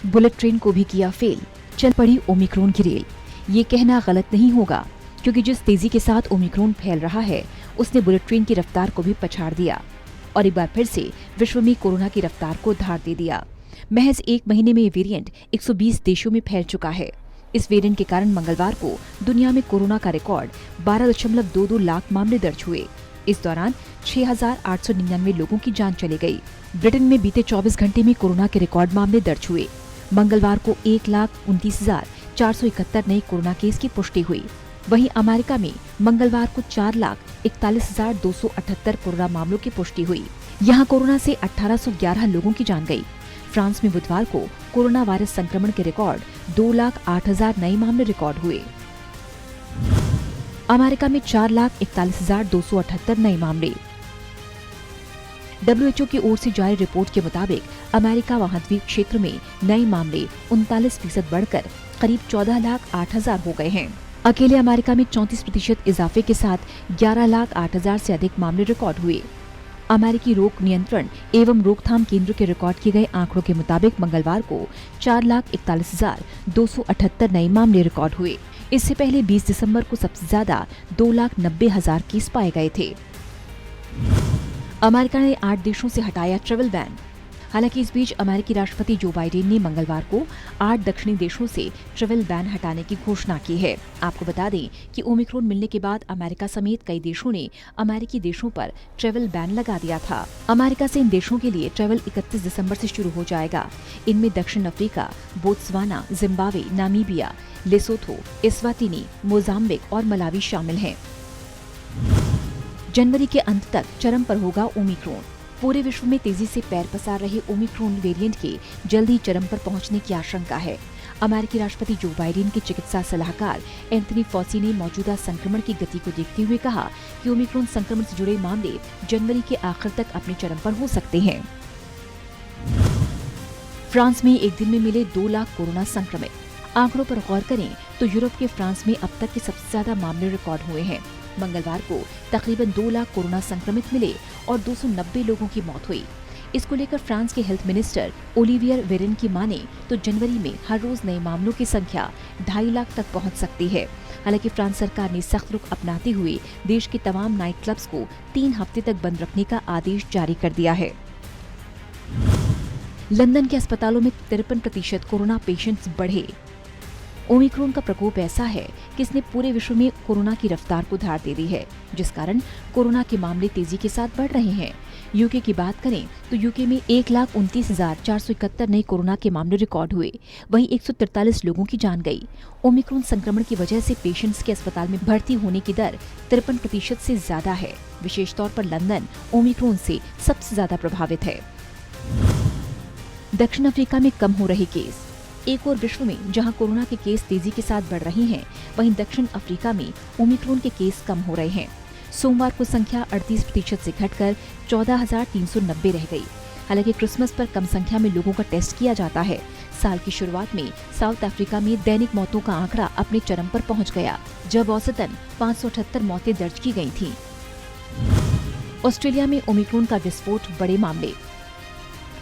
Bullet train को भी किया फेल, चल पड़ी ओमिक्रॉन की रेल। ये कहना गलत नहीं होगा क्योंकि जिस तेजी के साथ ओमिक्रॉन फैल रहा है उसने बुलेट ट्रेन की रफ्तार को भी पछाड़ दिया और एक बार फिर से विश्व में कोरोना की रफ्तार को धार दे दिया। महज एक महीने में ये वेरिएंट 120 देशों में फैल चुका है। इस वेरिएंट के कारण मंगलवार को दुनिया में कोरोना का रिकॉर्ड 12.22 लाख मामले दर्ज हुए। इस दौरान 6,899 लोगों की जान चली गई। ब्रिटेन में बीते 24 घंटे में कोरोना के रिकॉर्ड मामले दर्ज हुए। मंगलवार को 1,29,471 नए कोरोना केस की पुष्टि हुई। वहीं अमेरिका में मंगलवार को 4,41,278 कोरोना मामलों की पुष्टि हुई। यहां कोरोना से 1,811 लोगों की जान गई। फ्रांस में बुधवार को कोरोना वायरस संक्रमण के रिकॉर्ड 2,08,000 नए मामले रिकॉर्ड हुए। अमेरिका में 4,41,278 नए मामले। WHO की ओर से जारी रिपोर्ट के मुताबिक अमेरिका महाद्वीप क्षेत्र में नए मामले 39% बढ़कर करीब 14,08,000 हो गए हैं। अकेले अमेरिका में 34% इजाफे के साथ 11,08,000 से अधिक मामले रिकॉर्ड हुए। अमेरिकी रोग नियंत्रण एवं रोकथाम केंद्र के रिकॉर्ड किए गए आंकड़ों के मुताबिक मंगलवार को 4,41,278 नए मामले रिकॉर्ड हुए। इससे पहले 20 दिसंबर को सबसे ज्यादा 2,90,000 केस पाए गए थे। अमेरिका ने 8 देशों से हटाया ट्रैवल बैन। हालांकि इस बीच अमेरिकी राष्ट्रपति जो बाइडेन ने मंगलवार को 8 दक्षिणी देशों से ट्रैवल बैन हटाने की घोषणा की है। आपको बता दें कि ओमिक्रॉन मिलने के बाद अमेरिका समेत कई देशों ने अमेरिकी देशों पर ट्रैवल बैन लगा दिया था। अमेरिका से इन देशों के लिए ट्रैवल 31 दिसंबर से शुरू हो जाएगा। इनमें दक्षिण Africa, Botswana, Zimbabwe, Namibia, Lesotho, Eswatini, Mozambique और मलावी शामिल हैं। जनवरी के अंत तक चरम पर होगा ओमिक्रॉन। पूरे विश्व में तेजी से पैर पसार रहे ओमिक्रॉन वेरिएंट के जल्दी चरम पर पहुंचने की आशंका है। अमेरिकी राष्ट्रपति जो बाइडेन के चिकित्सा सलाहकार एंथनी फॉसी ने मौजूदा संक्रमण की गति को देखते हुए कहा कि ओमिक्रॉन संक्रमण से जुड़े मामले जनवरी के आखिर तक अपने चरम पर हो सकते हैं। फ्रांस में एक दिन में मिले 2 लाख कोरोना संक्रमित। आंकड़ों पर गौर करें तो यूरोप के फ्रांस में अब तक के सबसे ज्यादा मामले रिकॉर्ड हुए हैं। मंगलवार को तकरीबन 2 लाख कोरोना संक्रमित मिले और 290 लोगों की मौत हुई। इसको लेकर फ्रांस के हेल्थ मिनिस्टर ओलिवियर वेरेन की माने तो जनवरी में हर रोज नए मामलों की संख्या 2.5 लाख तक पहुंच सकती है। हालांकि फ्रांस सरकार ने सख्त रुख अपनाते हुए देश के तमाम नाइट क्लब्स को 3 हफ्ते तक बंद रखने का आदेश जारी कर दिया है। लंदन के अस्पतालों में 53% कोरोना पेशेंट्स बढ़े। ओमिक्रॉन का प्रकोप ऐसा है कि इसने पूरे विश्व में कोरोना की रफ्तार को धार दे दी है, जिस कारण कोरोना के मामले तेजी के साथ बढ़ रहे हैं। यूके की बात करें तो यूके में 1,29,471 नए कोरोना के मामले रिकॉर्ड हुए। वहीं 143 लोगों की जान गई। ओमिक्रॉन संक्रमण की वजह से पेशेंट्स के अस्पताल में भर्ती होने की दर 53% से ज्यादा है। विशेष तौर पर लंदन ओमिक्रॉन से सबसे ज्यादा प्रभावित है। दक्षिण अफ्रीका में कम हो रहे केस। एक और विश्व में जहां कोरोना के केस तेजी के साथ बढ़ रहे हैं, वहीं दक्षिण अफ्रीका में ओमिक्रॉन के केस कम हो रहे हैं। सोमवार को संख्या 38% से घटकर 14,390 रह गई। हालांकि क्रिसमस पर कम संख्या में लोगों का टेस्ट किया जाता है। साल की शुरुआत में साउथ अफ्रीका में दैनिक मौतों का आंकड़ा अपने चरम पर पहुंच गया, जब औसतन 578 मौतें दर्ज की गई थीं। ऑस्ट्रेलिया में ओमिक्रॉन का विस्फोट, बड़े मामले।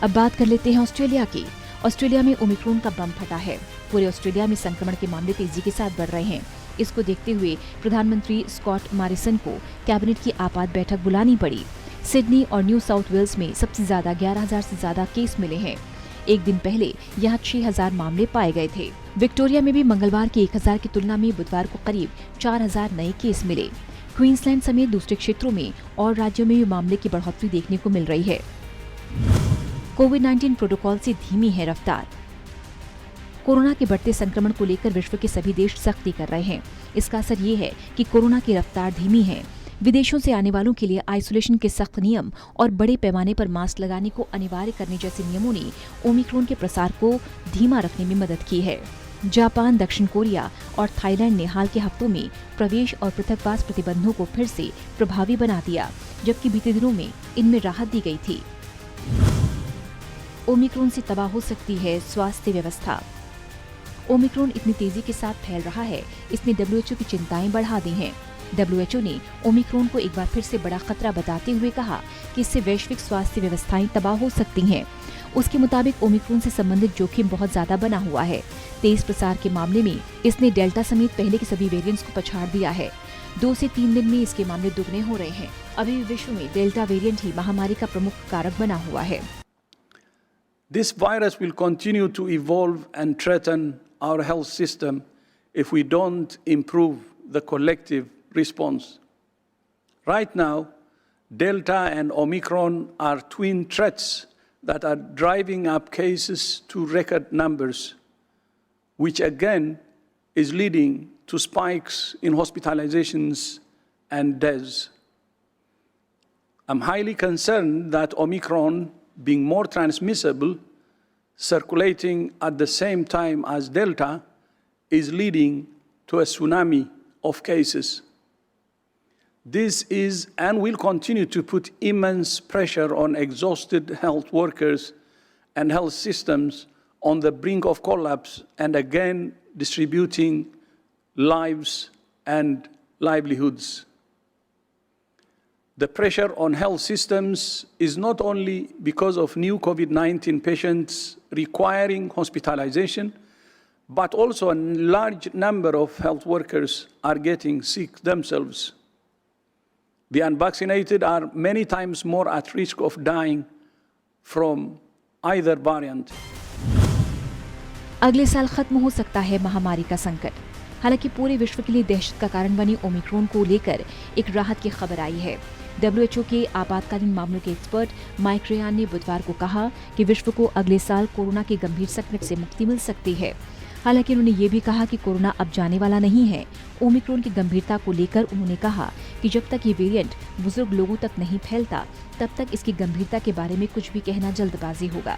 अब बात कर लेते हैं ऑस्ट्रेलिया की। ऑस्ट्रेलिया में ओमिक्रॉन का बम फटा है। पूरे ऑस्ट्रेलिया में संक्रमण के मामले तेजी के साथ बढ़ रहे हैं। इसको देखते हुए प्रधानमंत्री स्कॉट मॉरिसन को कैबिनेट की आपात बैठक बुलानी पड़ी। सिडनी और न्यू साउथ वेल्स में सबसे ज्यादा 11,000 से ज्यादा केस मिले हैं। एक दिन पहले यहाँ 6,000 मामले पाए गए थे। विक्टोरिया में भी मंगलवार के 1,000 की तुलना में बुधवार को करीब 4,000 नए केस मिले। क्वींसलैंड समेत दूसरे क्षेत्रों में और राज्यों में भी मामले की बढ़ोतरी देखने को मिल रही है। कोविड-19 प्रोटोकॉल से धीमी है रफ्तार। कोरोना के बढ़ते संक्रमण को लेकर विश्व के सभी देश सख्ती कर रहे हैं। इसका असर ये है कि कोरोना की रफ्तार धीमी है। विदेशों से आने वालों के लिए आइसोलेशन के सख्त नियम और बड़े पैमाने पर मास्क लगाने को अनिवार्य करने जैसे नियमों ने ओमिक्रॉन के प्रसार को धीमा रखने में मदद की है। जापान, दक्षिण कोरिया और थाईलैंड ने हाल के हफ्तों में प्रवेश और पृथकवास प्रतिबंधों को फिर से प्रभावी बना दिया, जबकि बीते दिनों में इनमें राहत दी गई थी। ओमिक्रॉन से तबाह हो सकती है स्वास्थ्य व्यवस्था। ओमिक्रॉन इतनी तेजी के साथ फैल रहा है, इसने WHO की चिंताएं बढ़ा दी हैं। WHO ने ओमिक्रॉन को एक बार फिर से बड़ा खतरा बताते हुए कहा कि इससे वैश्विक स्वास्थ्य व्यवस्थाएं तबाह हो सकती हैं। उसके मुताबिक ओमिक्रॉन से संबंधित जोखिम बहुत ज्यादा बना हुआ है। तेज प्रसार के मामले में इसने डेल्टा समेत पहले के सभी वेरिएंट्स को पछाड़ दिया है। 2 से 3 दिन में इसके मामले दुगने हो रहे हैं। अभी भी विश्व में डेल्टा वेरिएंट ही महामारी का प्रमुख कारक बना हुआ है। This virus will continue to evolve and threaten our health system if we don't improve the collective response. Right now, Delta and Omicron are twin threats that are driving up cases to record numbers, which again is leading to spikes in hospitalizations and deaths. I'm highly concerned that Omicron, being more transmissible, circulating at the same time as Delta, is leading to a tsunami of cases. This is and will continue to put immense pressure on exhausted health workers and health systems on the brink of collapse, and again distributing lives and livelihoods. The pressure on health systems is not only because of new COVID-19 patients requiring hospitalization, but also a large number of health workers are getting sick themselves. The unvaccinated are many times more at risk of dying from either variant. अगले साल खत्म हो सकता है महामारी का संकट। हालांकि पूरे विश्व के लिए दहशत का कारण बनी ओमिक्रॉन को लेकर एक राहत की खबर आई है। WHO के आपातकालीन मामलों के एक्सपर्ट माइक रेयान ने बुधवार को कहा कि विश्व को अगले साल कोरोना के गंभीर संकट से मुक्ति मिल सकती है। हालांकि उन्होंने ये भी कहा कि कोरोना अब जाने वाला नहीं है। ओमिक्रॉन की गंभीरता को लेकर उन्होंने कहा कि जब तक ये वेरिएंट बुजुर्ग लोगों तक नहीं फैलता, तब तक इसकी गंभीरता के बारे में कुछ भी कहना जल्दबाजी होगा।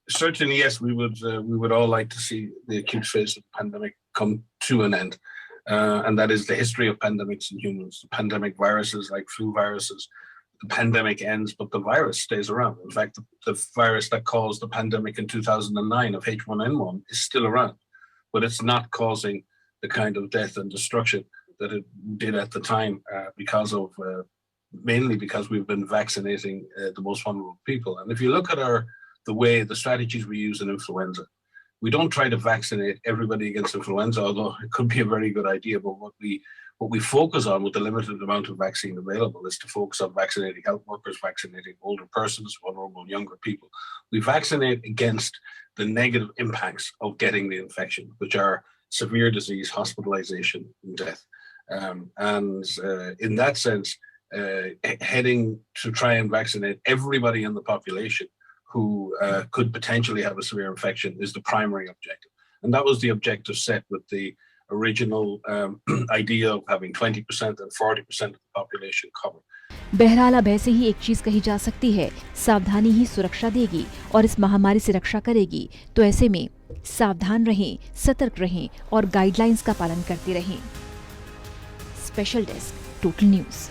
Certainly, yes, we would all like to see the acute phase of the pandemic come to an end. And that is the history of pandemics in humans. Pandemic viruses like flu viruses, the pandemic ends, but the virus stays around. In fact, the virus that caused the pandemic in 2009 of H1N1 is still around, but it's not causing the kind of death and destruction that it did at the time mainly because we've been vaccinating the most vulnerable people. And if you look at the strategies we use in influenza, we don't try to vaccinate everybody against influenza, although it could be a very good idea. But what we focus on with the limited amount of vaccine available is to focus on vaccinating health workers, vaccinating older persons, vulnerable younger people. We vaccinate against the negative impacts of getting the infection, which are severe disease, hospitalization, and death. In that sense, heading to try and vaccinate everybody in the population who could potentially have a severe infection is the primary objective. And that was the objective set with the original idea of having 20% and 40% of the population covered. बहरहाल अब ऐसे ही एक चीज कही जा सकती है, सावधानी ही सुरक्षा देगी और इस महामारी से रक्षा करेगी। तो ऐसे में सावधान रहें, सतर्क रहें और गाइडलाइंस का पालन करते रहें। Special desk, total news.